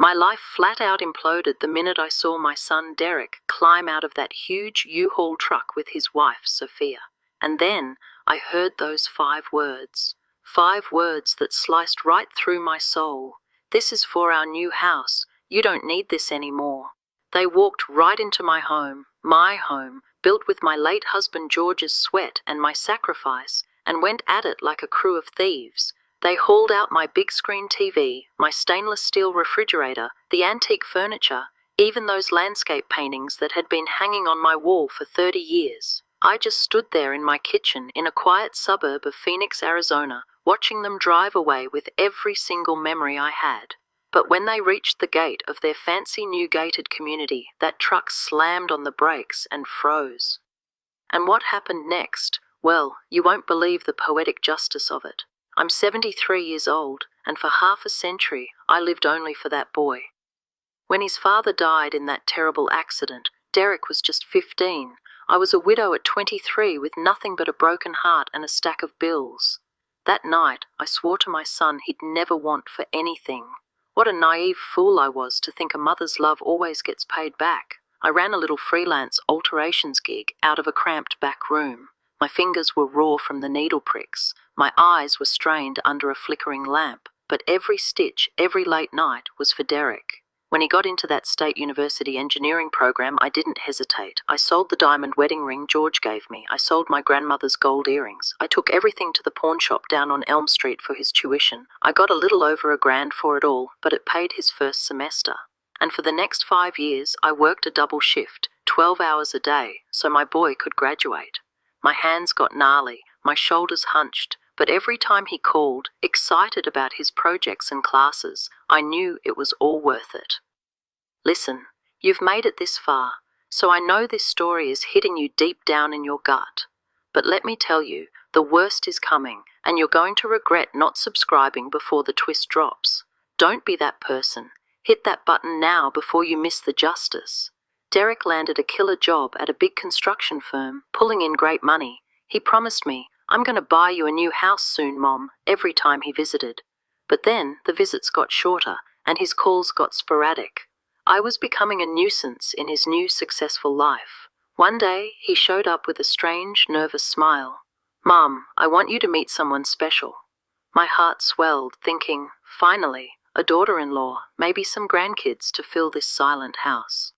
My life flat out imploded the minute I saw my son Derek climb out of that huge U-Haul truck with his wife, Sophia. And then I heard those 5 words. 5 words that sliced right through my soul. "This is for our new house. You don't need this anymore." They walked right into my home, built with my late husband George's sweat and my sacrifice, and went at it like a crew of thieves. They hauled out my big screen TV, my stainless steel refrigerator, the antique furniture, even those landscape paintings that had been hanging on my wall for 30 years. I just stood there in my kitchen in a quiet suburb of Phoenix, Arizona, watching them drive away with every single memory I had. But when they reached the gate of their fancy new gated community, that truck slammed on the brakes and froze. And what happened next? Well, you won't believe the poetic justice of it. I'm 73 years old, and for half a century, I lived only for that boy. When his father died in that terrible accident, Derek was just 15. I was a widow at 23 with nothing but a broken heart and a stack of bills. That night, I swore to my son he'd never want for anything. What a naive fool I was to think a mother's love always gets paid back. I ran a little freelance alterations gig out of a cramped back room. My fingers were raw from the needle pricks. My eyes were strained under a flickering lamp. But every stitch, every late night, was for Derek. When he got into that State University engineering program, I didn't hesitate. I sold the diamond wedding ring George gave me. I sold my grandmother's gold earrings. I took everything to the pawn shop down on Elm Street for his tuition. I got a little over $1,000 for it all, but it paid his first semester. And for the next 5 years, I worked a double shift, 12 hours a day, so my boy could graduate. My hands got gnarly, my shoulders hunched, but every time he called, excited about his projects and classes, I knew it was all worth it. Listen, you've made it this far, so I know this story is hitting you deep down in your gut. But let me tell you, the worst is coming, and you're going to regret not subscribing before the twist drops. Don't be that person. Hit that button now before you miss the justice. Derek landed a killer job at a big construction firm, pulling in great money. He promised me, "I'm going to buy you a new house soon, Mom," every time he visited. But then the visits got shorter, and his calls got sporadic. I was becoming a nuisance in his new successful life. One day, he showed up with a strange, nervous smile. "Mom, I want you to meet someone special." My heart swelled, thinking, finally, a daughter-in-law, maybe some grandkids to fill this silent house.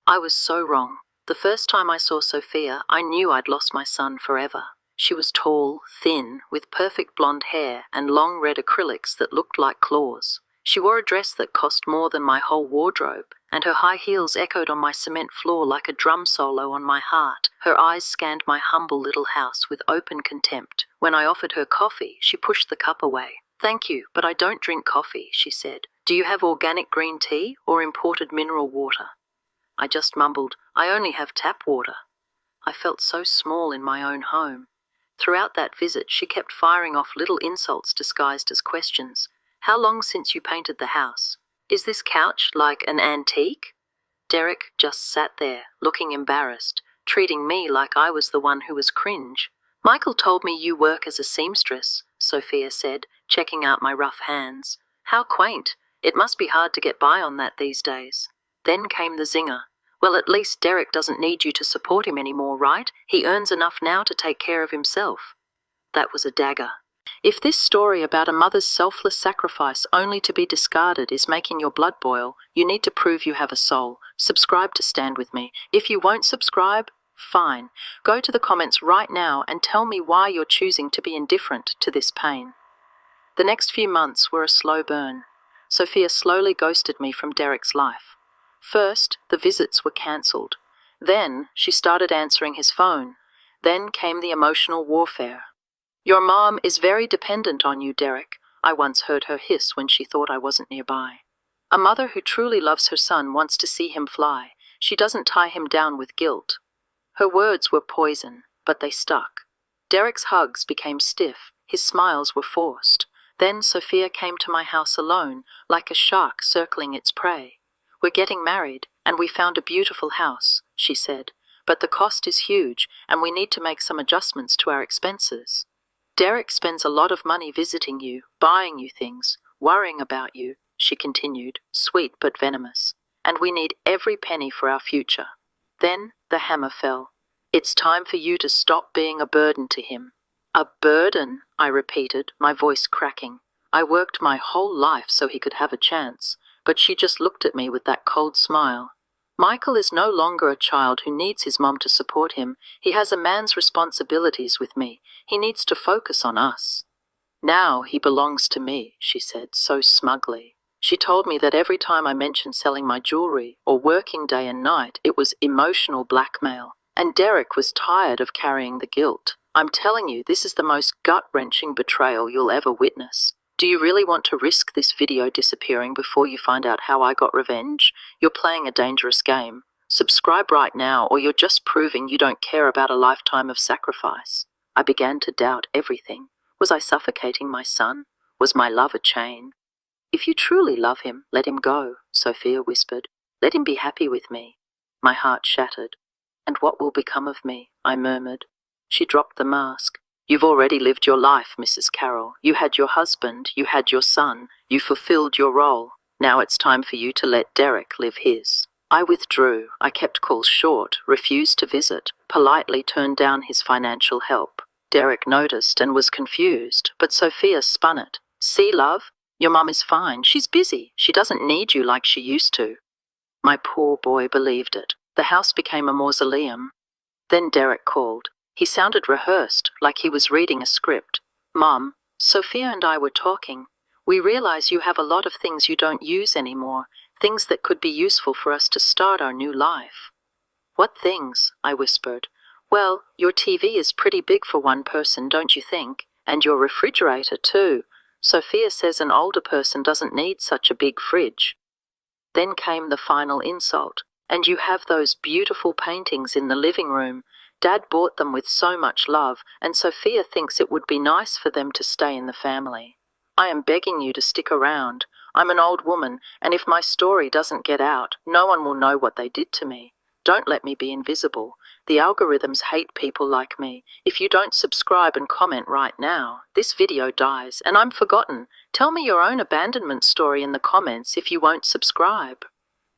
I was so wrong. The first time I saw Sophia, I knew I'd lost my son forever. She was tall, thin, with perfect blonde hair and long red acrylics that looked like claws. She wore a dress that cost more than my whole wardrobe, and her high heels echoed on my cement floor like a drum solo on my heart. Her eyes scanned my humble little house with open contempt. When I offered her coffee, she pushed the cup away. "Thank you, but I don't drink coffee," she said. "Do you have organic green tea or imported mineral water?" I just mumbled, "I only have tap water." I felt so small in my own home. Throughout that visit, she kept firing off little insults disguised as questions. "How long since you painted the house? Is this couch like an antique?" Derek just sat there, looking embarrassed, treating me like I was the one who was cringe. "Michael told me you work as a seamstress," Sophia said, checking out my rough hands. "How quaint. It must be hard to get by on that these days." Then came the zinger. "Well, at least Derek doesn't need you to support him anymore, right? He earns enough now to take care of himself." That was a dagger. If this story about a mother's selfless sacrifice only to be discarded is making your blood boil, you need to prove you have a soul. Subscribe to Stand With Me. If you won't subscribe, fine. Go to the comments right now and tell me why you're choosing to be indifferent to this pain. The next few months were a slow burn. Sophia slowly ghosted me from Derek's life. First, the visits were cancelled. Then, she started answering his phone. Then came the emotional warfare. "Your mom is very dependent on you, Derek," I once heard her hiss when she thought I wasn't nearby. "A mother who truly loves her son wants to see him fly. She doesn't tie him down with guilt." Her words were poison, but they stuck. Derek's hugs became stiff. His smiles were forced. Then Sophia came to my house alone, like a shark circling its prey. "We're getting married, and we found a beautiful house," she said. "But the cost is huge, and we need to make some adjustments to our expenses. Derek spends a lot of money visiting you, buying you things, worrying about you. she continued, sweet but venomous. And we need every penny for our future. Then the hammer fell. It's time for you to stop being a burden to him. A burden, I repeated, my voice cracking. I worked my whole life so he could have a chance, but she just looked at me with that cold smile. Michael is no longer a child who needs his mom to support him. He has a man's responsibilities with me. He needs to focus on us. Now he belongs to me, she said so smugly. She told me that every time I mentioned selling my jewelry or working day and night, it was emotional blackmail, and Derek was tired of carrying the guilt. I'm telling you, this is the most gut-wrenching betrayal you'll ever witness. Do you really want to risk this video disappearing before you find out how I got revenge? You're playing a dangerous game. Subscribe right now, or you're just proving you don't care about a lifetime of sacrifice. I began to doubt everything. Was I suffocating my son? Was my love a chain? If you truly love him, let him go, Sophia whispered. Let him be happy with me. My heart shattered. And what will become of me? I murmured. She dropped the mask. You've already lived your life, Mrs. Carroll. You had your husband, you had your son, you fulfilled your role. Now it's time for you to let Derek live his. I withdrew. I kept calls short, refused to visit, politely turned down his financial help. Derek noticed and was confused, but Sophia spun it. See, love, your mum is fine. She's busy. She doesn't need you like she used to. My poor boy believed it. The house became a mausoleum. Then Derek called. He sounded rehearsed, like he was reading a script. Mum, Sophia and I were talking. We realize you have a lot of things you don't use anymore, things that could be useful for us to start our new life. What things? I whispered. Well, your TV is pretty big for one person, don't you think? And your refrigerator, too. Sophia says an older person doesn't need such a big fridge. Then came the final insult. And you have those beautiful paintings in the living room. Dad bought them with so much love, and Sophia thinks it would be nice for them to stay in the family. I am begging you to stick around. I'm an old woman, and if my story doesn't get out, no one will know what they did to me. Don't let me be invisible. The algorithms hate people like me. If you don't subscribe and comment right now, this video dies, and I'm forgotten. Tell me your own abandonment story in the comments if you won't subscribe.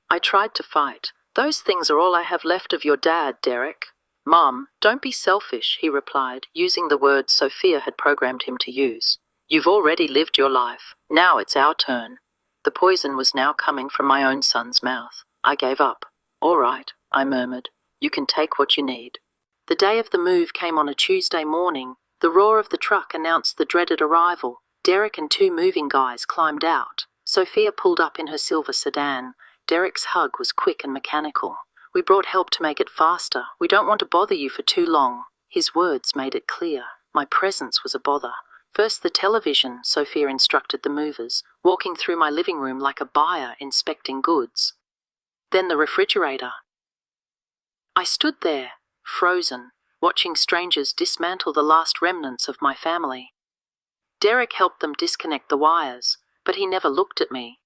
I tried to fight. Those things are all I have left of your dad, Derek. Mom, don't be selfish, he replied, using the words Sophia had programmed him to use. You've already lived your life. Now it's our turn. The poison was now coming from my own son's mouth. I gave up. All right, I murmured. You can take what you need. The day of the move came on a Tuesday morning. The roar of the truck announced the dreaded arrival. Derek and two moving guys climbed out. Sophia pulled up in her silver sedan. Derek's hug was quick and mechanical. We brought help to make it faster. We don't want to bother you for too long. His words made it clear. My presence was a bother. First the television, Sophia instructed the movers, walking through my living room like a buyer inspecting goods. Then the refrigerator. I stood there, frozen, watching strangers dismantle the last remnants of my family. Derek helped them disconnect the wires, but he never looked at me.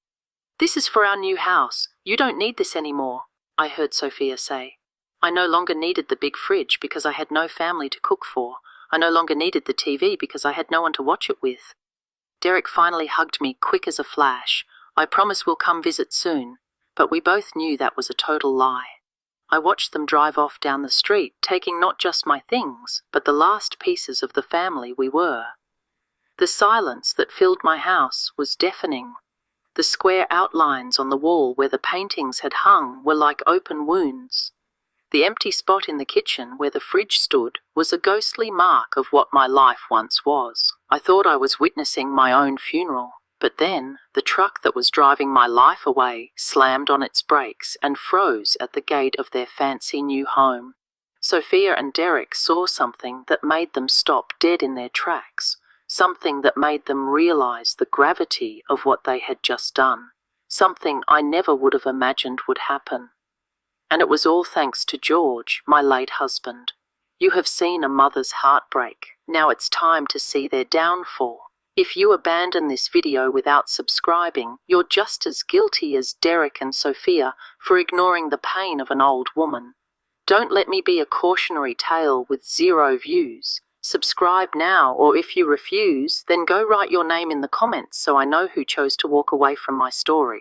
This is for our new house. You don't need this anymore, I heard Sophia say. I no longer needed the big fridge because I had no family to cook for. I no longer needed the TV because I had no one to watch it with. Derek finally hugged me quick as a flash. I promise we'll come visit soon. But we both knew that was a total lie. I watched them drive off down the street, taking not just my things, but the last pieces of the family we were. The silence that filled my house was deafening. The square outlines on the wall where the paintings had hung were like open wounds. The empty spot in the kitchen where the fridge stood was a ghostly mark of what my life once was. I thought I was witnessing my own funeral, but then the truck that was driving my life away slammed on its brakes and froze at the gate of their fancy new home. Sophia and Derek saw something that made them stop dead in their tracks, something that made them realize the gravity of what they had just done, something I never would have imagined would happen. And it was all thanks to George, my late husband. You have seen a mother's heartbreak. Now it's time to see their downfall. If you abandon this video without subscribing, you're just as guilty as Derek and Sophia for ignoring the pain of an old woman. Don't let me be a cautionary tale with 0 views. Subscribe now, or if you refuse, then go write your name in the comments so I know who chose to walk away from my story.